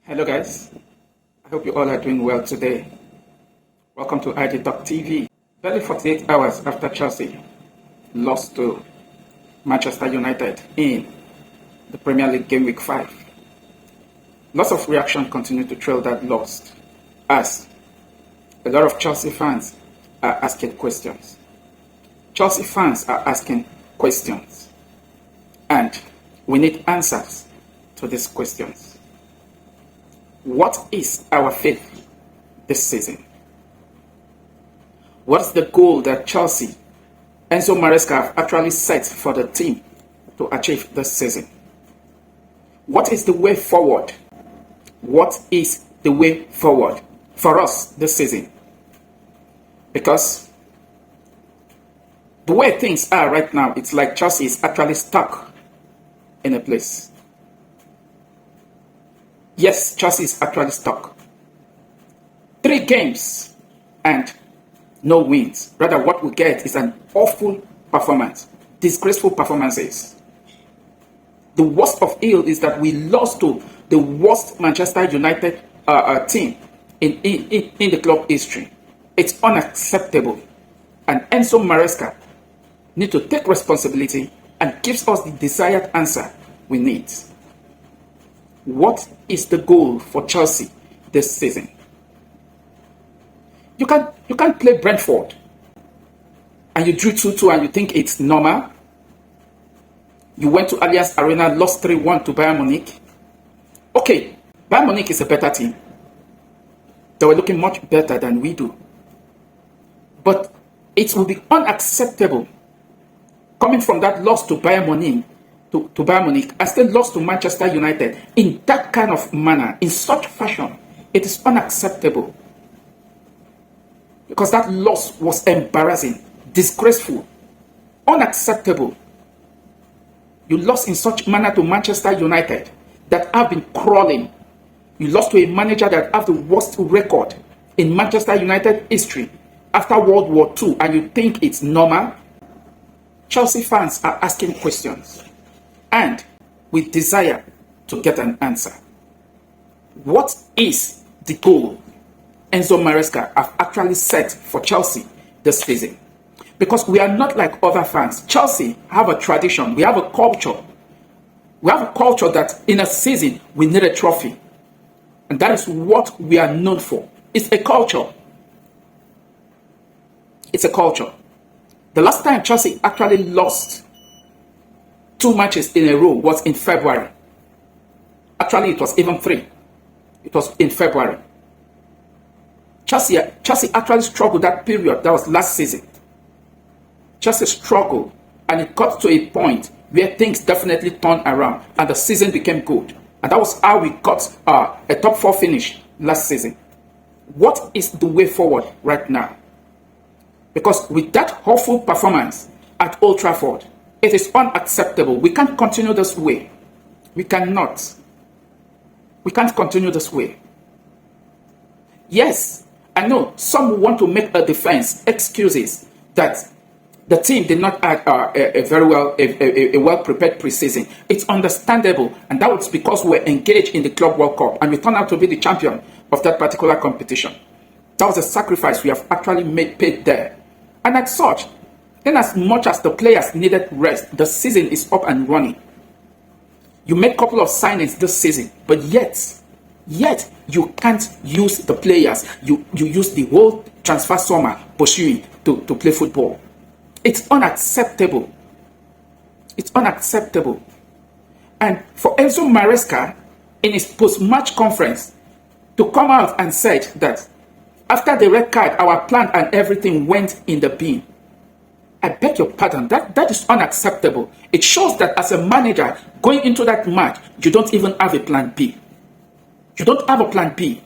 Hello guys, I hope you all are doing well today. Welcome to ID Talk TV. Barely 48 hours after Chelsea lost to Manchester United in the Premier League game week 5. Lots of reaction continue to trail that loss as a lot of Chelsea fans are asking questions. Chelsea fans are asking questions and we need answers to these questions. What is our faith this season? What's the goal that Chelsea, Enzo Maresca have actually set for the team to achieve this season? What is the way forward? What is the way forward for us this season? Because the way things are right now, it's like Chelsea is actually stuck in a place. Yes, Chelsea is actually stuck. 3 games and no wins. Rather, what we get is an awful performance. Disgraceful performances. The worst of ill is that we lost to the worst Manchester United team in the club history. It's unacceptable. And Enzo Maresca needs to take responsibility and gives us the desired answer we need. What is the goal for Chelsea this season? You can't play Brentford and you drew 2-2 and you think it's normal. You went to Allianz Arena, lost 3-1 to Bayern Munich. Okay, Bayern Munich is a better team. They were looking much better than we do. But it will be unacceptable coming from that loss to Bayern Munich to Bayern Munich and still lost to Manchester United in that kind of manner, in such fashion. It is unacceptable. Because that loss was embarrassing, disgraceful, unacceptable. You lost in such manner to Manchester United that have been crawling. You lost to a manager that have the worst record in Manchester United history after World War II, and you think it's normal? Chelsea fans are asking questions and we desire to get an answer. What is the goal Enzo Maresca have actually set for Chelsea this season? Because we are not like other fans. Chelsea have a tradition. We have a culture. We have a culture that in a season we need a trophy. And that is what we are known for. It's a culture. It's a culture. The last time Chelsea actually lost 2 matches in a row was in February. Actually, it was even 3. It was in February. Chelsea actually struggled that period. That was last season. Chelsea struggled and it got to a point where things definitely turned around and the season became good. And that was how we got a top 4 finish last season. What is the way forward right now? Because with that awful performance at Old Trafford, it is unacceptable. We can't continue this way. We cannot. We can't continue this way. Yes, I know some want to make a defense, excuses that the team did not have a well-prepared preseason. It's understandable, and that was because we were engaged in the Club World Cup, and we turned out to be the champion of that particular competition. That was a sacrifice we have actually paid there. And as such, in as much as the players needed rest, the season is up and running. You made a couple of signings this season, but yet you can't use the players. You use the whole transfer summer pursuing to play football. It's unacceptable. It's unacceptable. And for Enzo Maresca, in his post-match conference, to come out and said that after the red card, our plan and everything went in the bin. I beg your pardon, that is unacceptable. It shows that as a manager, going into that match, you don't even have a plan B. You don't have a plan B.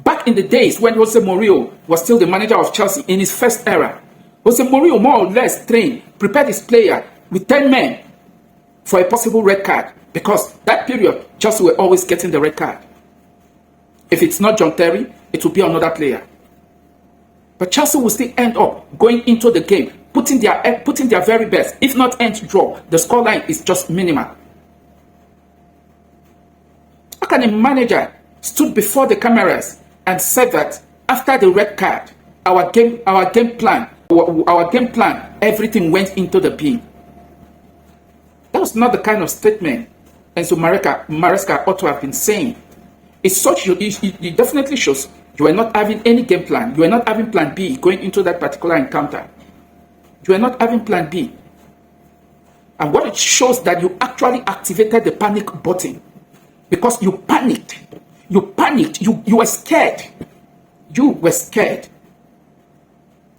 Back in the days when Jose Mourinho was still the manager of Chelsea in his first era, Jose Mourinho more or less trained, prepared his player with 10 men for a possible red card. Because that period, Chelsea were always getting the red card. If it's not John Terry, it will be another player. But Chelsea will still end up going into the game, putting their very best. If not end draw, the scoreline is just minimal. How can a manager stood before the cameras and said that after the red card, our game plan, everything went into the bin? That was not the kind of statement Enzo Maresca ought to have been saying. It definitely shows you are not having any game plan. You are not having plan B going into that particular encounter. You are not having plan B. And what it shows that you actually activated the panic button because you panicked. You panicked. You were scared. You were scared.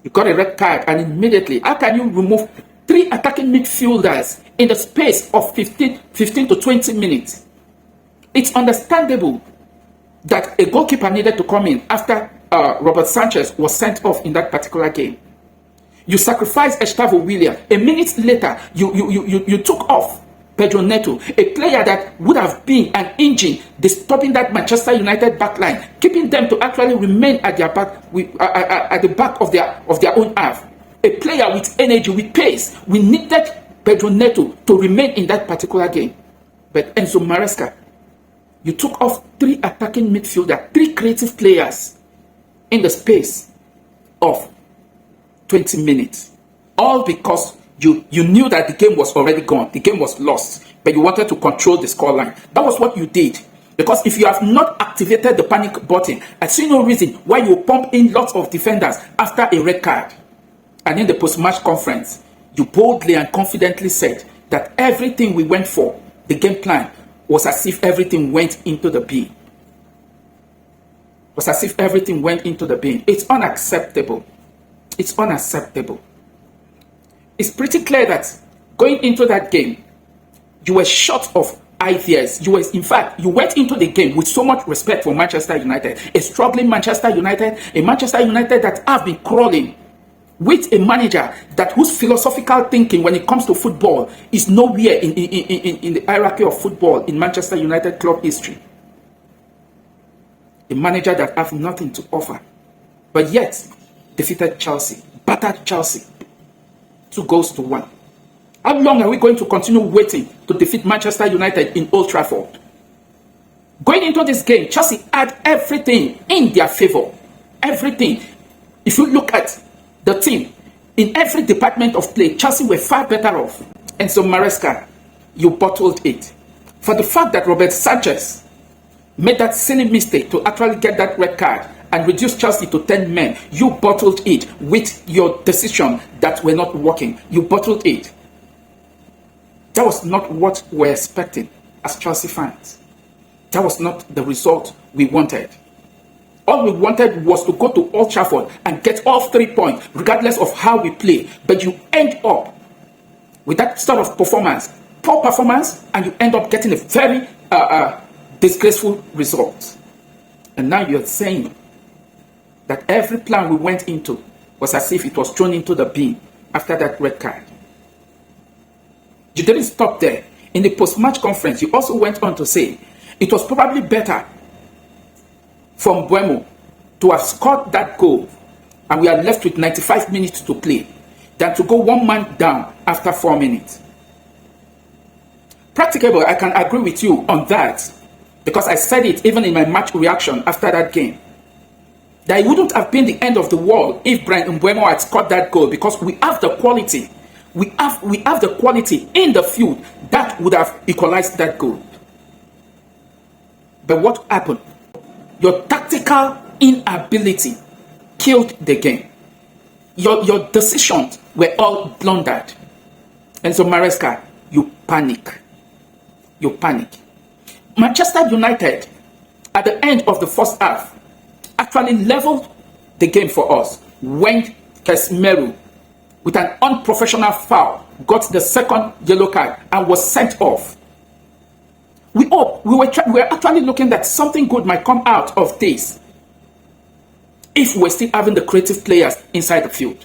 You got a red card and immediately, how can you remove 3 attacking midfielders in the space of 15 to 20 minutes? It's understandable that a goalkeeper needed to come in after Robert Sanchez was sent off in that particular game. You sacrificed Gustavo William. A minute later, you took off Pedro Neto, a player that would have been an engine disturbing that Manchester United backline, keeping them to actually remain at their back, at the back of their own half. A player with energy, with pace. We needed Pedro Neto to remain in that particular game. But Enzo Maresca, you took off 3 attacking midfielders, 3 creative players in the space of 20 minutes. All because you knew that the game was already gone. The game was lost. But you wanted to control the scoreline. That was what you did. Because if you have not activated the panic button, I see no reason why you pump in lots of defenders after a red card. And in the post-match conference, you boldly and confidently said that everything we went for, the game plan, was as if everything went into the bin. Was as if everything went into the bin. It's unacceptable. It's unacceptable. It's pretty clear that going into that game, you were short of ideas. You went into the game with so much respect for Manchester United, a struggling Manchester United, a Manchester United that have been crawling, with a manager that whose philosophical thinking when it comes to football is nowhere in the hierarchy of football in Manchester United club history. A manager that have nothing to offer, but yet defeated Chelsea, battered Chelsea, 2-1. How long are we going to continue waiting to defeat Manchester United in Old Trafford? Going into this game, Chelsea had everything in their favor. Everything. If you look at the team, in every department of play, Chelsea were far better off. And so Maresca, you bottled it. For the fact that Robert Sanchez made that silly mistake to actually get that red card and reduce Chelsea to 10 men, you bottled it with your decision that were not working. You bottled it. That was not what we were expecting as Chelsea fans. That was not the result we wanted. All we wanted was to go to Old Trafford and get all 3 points, regardless of how we play. But you end up with that sort of performance, poor performance, and you end up getting a very disgraceful result. And now you're saying that every plan we went into was as if it was thrown into the bin after that red card. You didn't stop there. In the post-match conference, you also went on to say it was probably better from Buemo to have scored that goal and we are left with 95 minutes to play than to go 1 man down after 4 minutes. Practicable, I can agree with you on that because I said it even in my match reaction after that game. That it wouldn't have been the end of the world if Brian Buemo had scored that goal because we have the quality. We have the quality in the field that would have equalized that goal. But what happened? Your tactical inability killed the game. Your decisions were all blundered. And so Maresca, you panic. You panic. Manchester United, at the end of the first half, actually leveled the game for us when Casemiro, with an unprofessional foul, got the second yellow card and was sent off. We were actually looking that something good might come out of this if we're still having the creative players inside the field.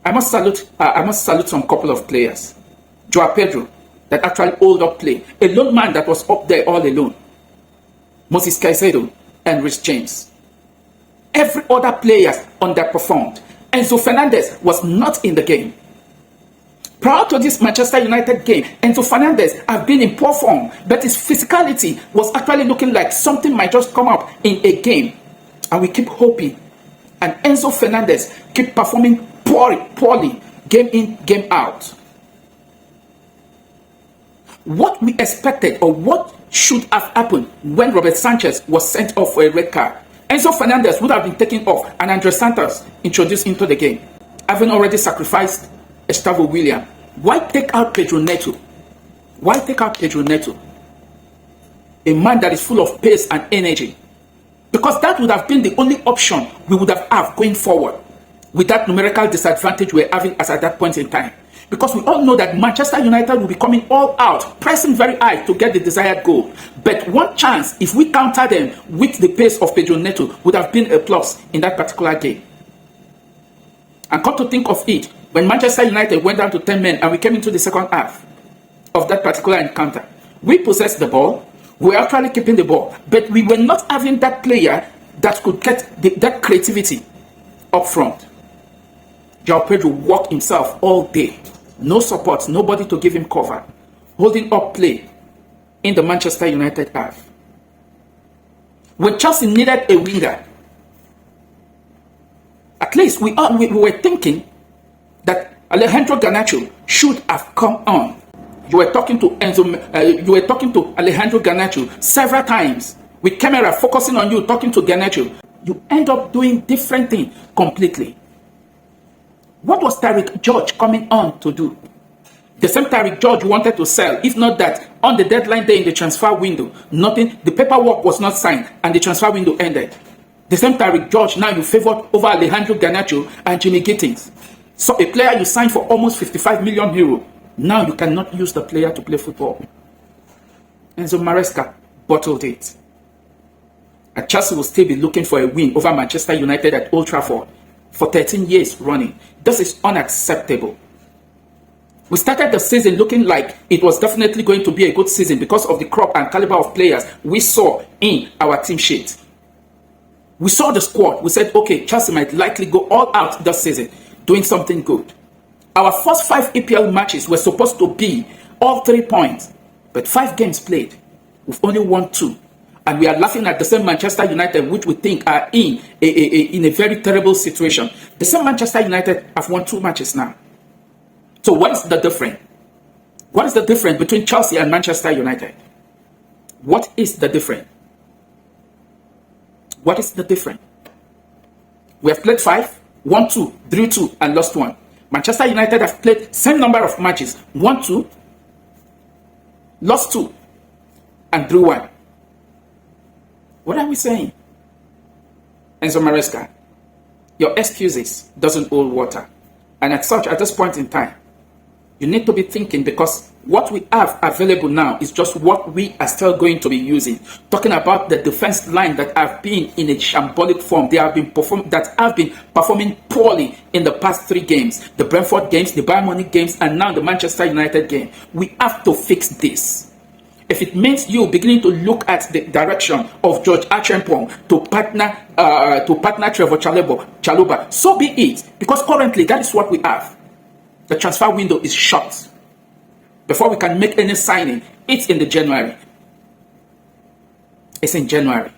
I must salute some couple of players. Joao Pedro, that actually hold up play. A lone man that was up there all alone. Moses Caicedo and Rhys James. Every other player underperformed. Enzo Fernandez was not in the game. Prior to this Manchester United game, Enzo Fernandez have been in poor form, but his physicality was actually looking like something might just come up in a game. And we keep hoping. And Enzo Fernandez keep performing poorly, game in, game out. What we expected, or what should have happened when Robert Sanchez was sent off for a red card, Enzo Fernandez would have been taken off and Andre Santos introduced into the game. Having already sacrificed Gustavo William, why take out Pedro Neto? Why take out Pedro Neto? A man that is full of pace and energy. Because that would have been the only option we would have going forward with that numerical disadvantage we're having as at that point in time. Because we all know that Manchester United will be coming all out, pressing very high to get the desired goal. But one chance, if we counter them with the pace of Pedro Neto, would have been a plus in that particular game. And come to think of it, when Manchester United went down to 10 men and we came into the second half of that particular encounter, we possessed the ball, we were actually keeping the ball, but we were not having that player that could get that creativity up front. João Pedro worked himself all day. No support, nobody to give him cover. Holding up play in the Manchester United half. When Chelsea needed a winger, at least we were thinking that Alejandro Garnacho should have come on. You were talking to Alejandro Garnacho several times with camera focusing on you, talking to Garnacho. You end up doing different thing completely. What was Tariq George coming on to do? The same Tariq George wanted to sell, if not that, on the deadline day in the transfer window, nothing, the paperwork was not signed and the transfer window ended. The same Tariq George now you favored over Alejandro Garnacho and Jimmy Gittins. So a player you signed for almost 55 million euro, now you cannot use the player to play football. Enzo Maresca bottled it. And Chelsea will still be looking for a win over Manchester United at Old Trafford for 13 years running. This is unacceptable. We started the season looking like it was definitely going to be a good season because of the crop and caliber of players we saw in our team sheet. We saw the squad. We said, okay, Chelsea might likely go all out this season, doing something good. Our first 5 EPL matches were supposed to be all 3 points, but 5 games played. We've only won 2. And we are laughing at the same Manchester United, which we think are in a very terrible situation. The same Manchester United have won 2 matches now. So what is the difference? What is the difference between Chelsea and Manchester United? What is the difference? What is the difference? We have played 5, won 2, drew 2, and lost 1. Manchester United have played same number of matches, won 2, lost 2, and drew 1. What are we saying? Enzo Maresca, your excuses doesn't hold water. And as such, at this point in time, you need to be thinking, because what we have available now is just what we are still going to be using. Talking about the defense line that have been in a shambolic form. They have been performing poorly in the past 3 games. The Brentford games, the Bayern Munich games, and now the Manchester United game. We have to fix this. If it means you beginning to look at the direction of George Achampong to partner Trevor Chalobah, so be it. Because currently that is what we have. The transfer window is shut. Before we can make any signing, it's in the January. It's in January.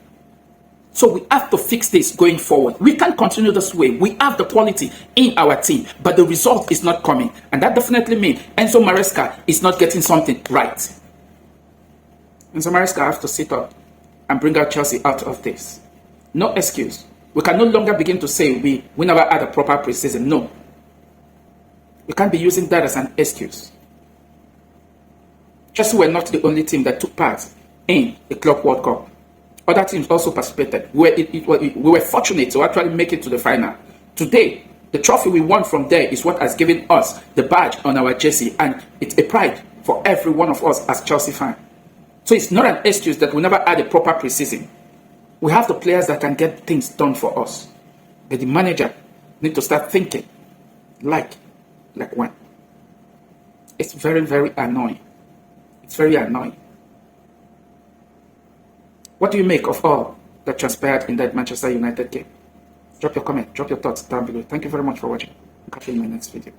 So we have to fix this going forward. We can't continue this way. We have the quality in our team, but the result is not coming. And that definitely means Enzo Maresca is not getting something right. Enzo Maresca has to sit up and bring out Chelsea out of this. No excuse. We can no longer begin to say we never had a proper preseason. No. We can't be using that as an excuse. Chelsea were not the only team that took part in the Club World Cup. Other teams also participated. We were fortunate to actually make it to the final. Today, the trophy we won from there is what has given us the badge on our jersey, and it's a pride for every one of us as Chelsea fans. So it's not an excuse that we never had a proper preseason. We have the players that can get things done for us. But the manager needs to start thinking like when. It's very, very annoying. It's very annoying. What do you make of all that transpired in that Manchester United game? Drop your comment, drop your thoughts down below. Thank you very much for watching. I'll catch you in my next video.